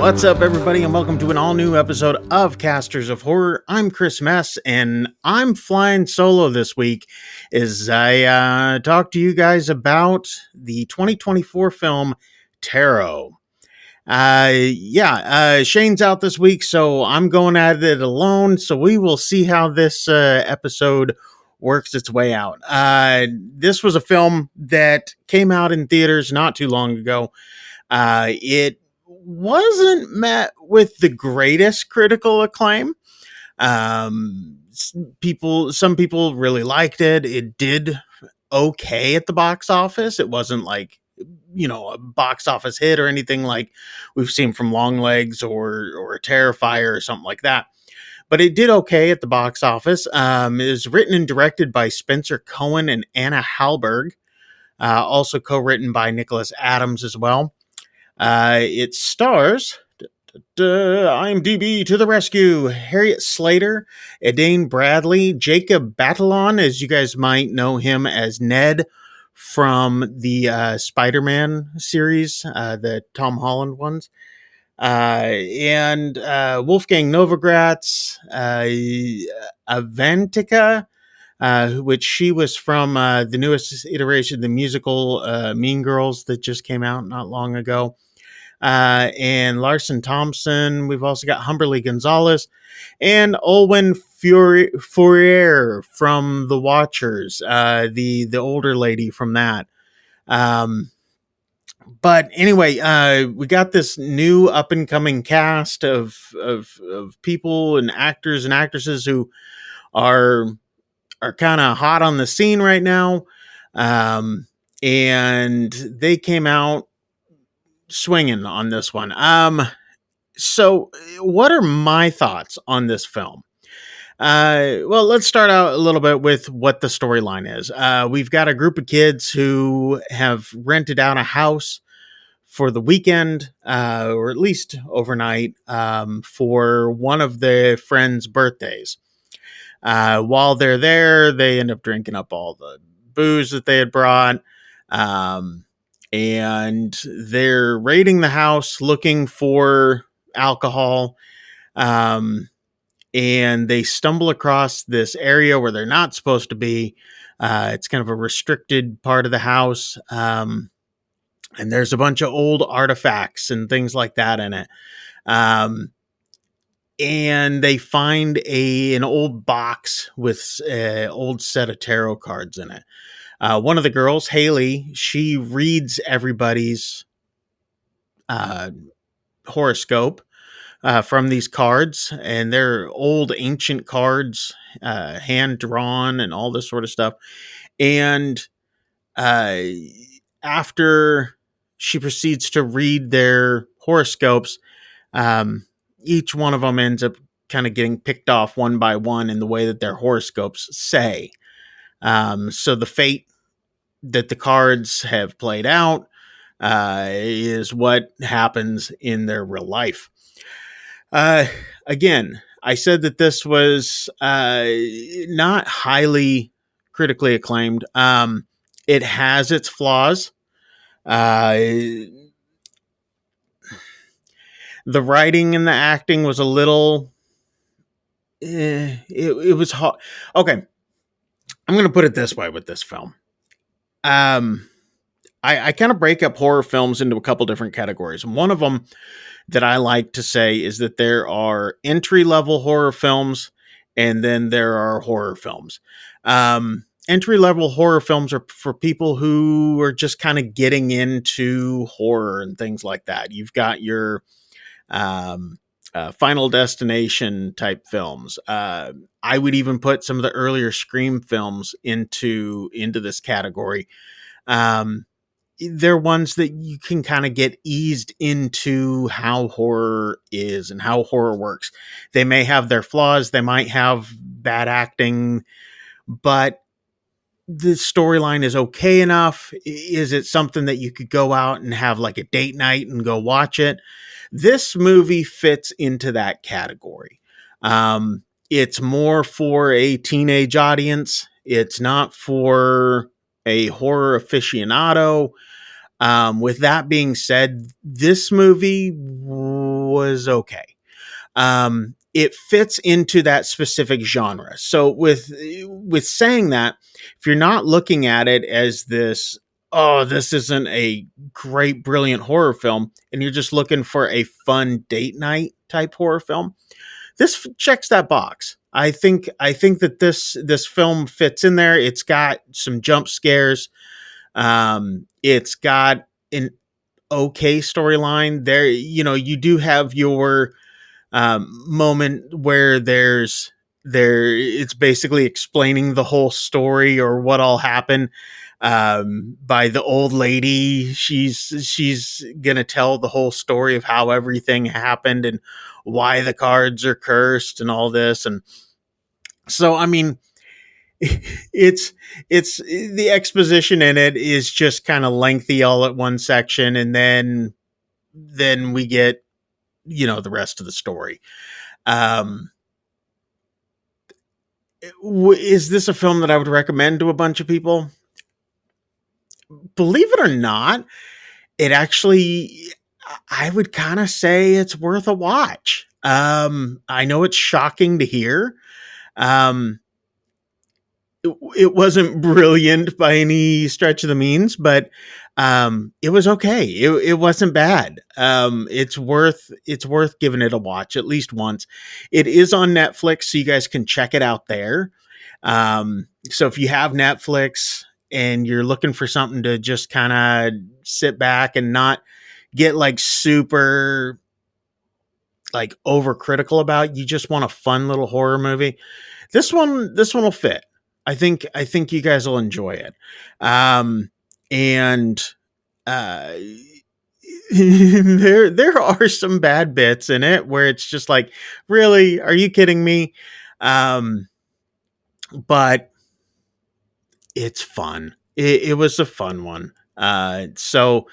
What's up, everybody, and welcome to an all-new episode of Casters of Horror. I'm Chris Mess, and I'm flying solo this week as I talk to you guys about the 2024 film Tarot. Shane's out this week, so I'm going at it alone, so we will see how this episode works its way out. This was a film that came out in theaters not too long ago. It wasn't met with the greatest critical acclaim. Some people really liked it. It did okay at the box office. It wasn't like, a box office hit or anything like we've seen from Longlegs or Terrifier or something like that. But it did okay at the box office. It was written and directed by Spencer Cohen and Anna Hallberg. Also co-written by Nicholas Adams as well. It stars IMDb to the rescue: Harriet Slater, Edane Bradley, Jacob Batalon, as you guys might know him as Ned from the Spider-Man series, the Tom Holland ones, and Wolfgang Novogratz, Avantika, which she was from the newest iteration of the musical Mean Girls that just came out not long ago. And Larson Thompson. We've also got Humberly Gonzalez and Olwen Fourier from The Watchers, the older lady from that. But anyway, we got this new up and coming cast of people and actors and actresses who are kind of hot on the scene right now. And they came out swinging on this one. So what are my thoughts on this film? Well, let's start out a little bit with what the storyline is. We've got a group of kids who have rented out a house for the weekend, or at least overnight, for one of their friends' birthdays. While they're there, they end up drinking up all the booze that they had brought. And they're raiding the house looking for alcohol. And they stumble across this area where they're not supposed to be. It's kind of a restricted part of the house. And there's a bunch of old artifacts and things like that in it. And they find an old box with an old set of tarot cards in it. One of the girls, Haley, she reads everybody's horoscope from these cards, and they're old ancient cards, hand drawn and all this sort of stuff. And after she proceeds to read their horoscopes, each one of them ends up kind of getting picked off one by one in the way that their horoscopes say. So the fate that the cards have played out is what happens in their real life. Again, I said that this was not highly critically acclaimed. It has its flaws. The writing and the acting was a little... It was hard. Okay, I'm going to put it this way with this film. I kind of break up horror films into a couple different categories. And one of them that I like to say is that there are entry-level horror films, and then there are horror films. Entry-level horror films are for people who are just kind of getting into horror and things like that. You've got your Final Destination type films. I would even put some of the earlier Scream films into this category. They're ones that you can kind of get eased into how horror is and how horror works. They may have their flaws. They might have bad acting, but the storyline is okay enough. Is it something that you could go out and have like a date night and go watch it? This movie fits into that category. It's more for a teenage audience. It's not for a horror aficionado. With that being said, this movie was okay. It fits into that specific genre. So with saying that, if you're not looking at it as this, oh, this isn't a great, brilliant horror film, and you're just looking for a fun date night type horror film, this checks that box. I think that this film fits in there. It's got some jump scares. It's got an okay storyline. There, you do have your moment where it's basically explaining the whole story or what all happened by the old lady. She's gonna tell the whole story of how everything happened and why the cards are cursed and all this. And so, I mean, it's the exposition in it is just kind of lengthy all at one section, and then we get the rest of the story. um is this a film that I would recommend to a bunch of people? Believe it or not, it actually, I would kind of say it's worth a watch. I know it's shocking to hear. um it wasn't brilliant by any stretch of the means, but it was okay. It wasn't bad. It's worth giving it a watch at least once. It is on Netflix, so you guys can check it out there. So if you have Netflix and you're looking for something to just kind of sit back and not get like super like overcritical about, you just want a fun little horror movie, this one will fit. I think you guys will enjoy it. And uh there are some bad bits in it where it's just like, really, are you kidding me? But it's fun. It was a fun one. So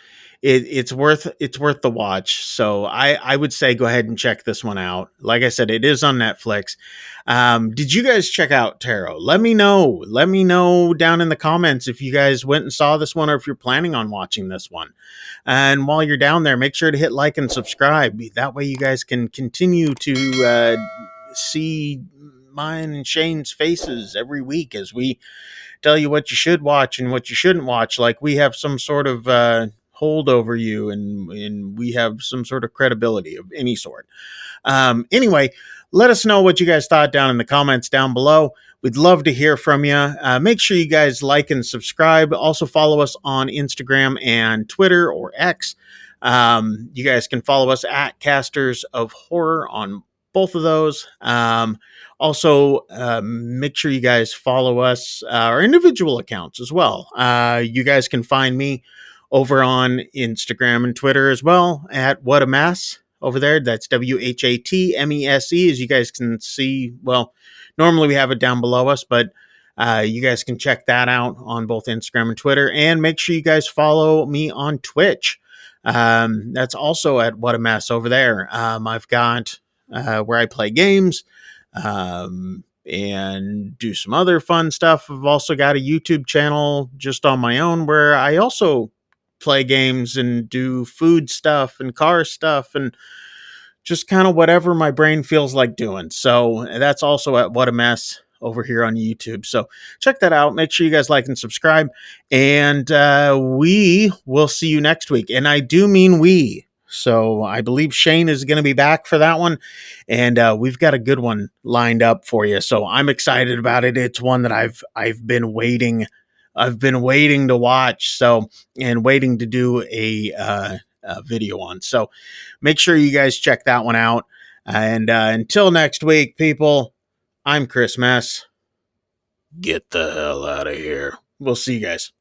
it's worth the watch. So I would say go ahead and check this one out. Like I said, it is on Netflix. Did you guys check out Tarot? Let me know. Let me know down in the comments if you guys went and saw this one or if you're planning on watching this one. And while you're down there, make sure to hit like and subscribe. That way you guys can continue to see mine and Shane's faces every week as we tell you what you should watch and what you shouldn't watch. Like we have some sort of hold over you, and we have some sort of credibility of any sort. Anyway, let us know what you guys thought down in the comments down below. We'd love to hear from you. Make sure you guys like and subscribe. Also follow us on Instagram and Twitter or X. You guys can follow us at Casters of Horror on both of those. Also, make sure you guys follow us, our individual accounts as well. You guys can find me over on Instagram and Twitter as well at What a Mess over there. That's WHATMESE. As you guys can see, well, normally we have it down below us, but you guys can check that out on both Instagram and Twitter. And make sure you guys follow me on Twitch. That's also at What a Mess over there. I've got where I play games and do some other fun stuff. I've also got a YouTube channel just on my own where I also play games and do food stuff and car stuff and just kind of whatever my brain feels like doing. So that's also at What a Mess over here on YouTube. So check that out. Make sure you guys like and subscribe. And we will see you next week. And I do mean we. So I believe Shane is going to be back for that one. And we've got a good one lined up for you. So I'm excited about it. It's one that I've been waiting. I've been waiting to watch. So, and waiting to do a video on. So make sure you guys check that one out. And until next week, people, I'm Chris Mess. Get the hell out of here. We'll see you guys.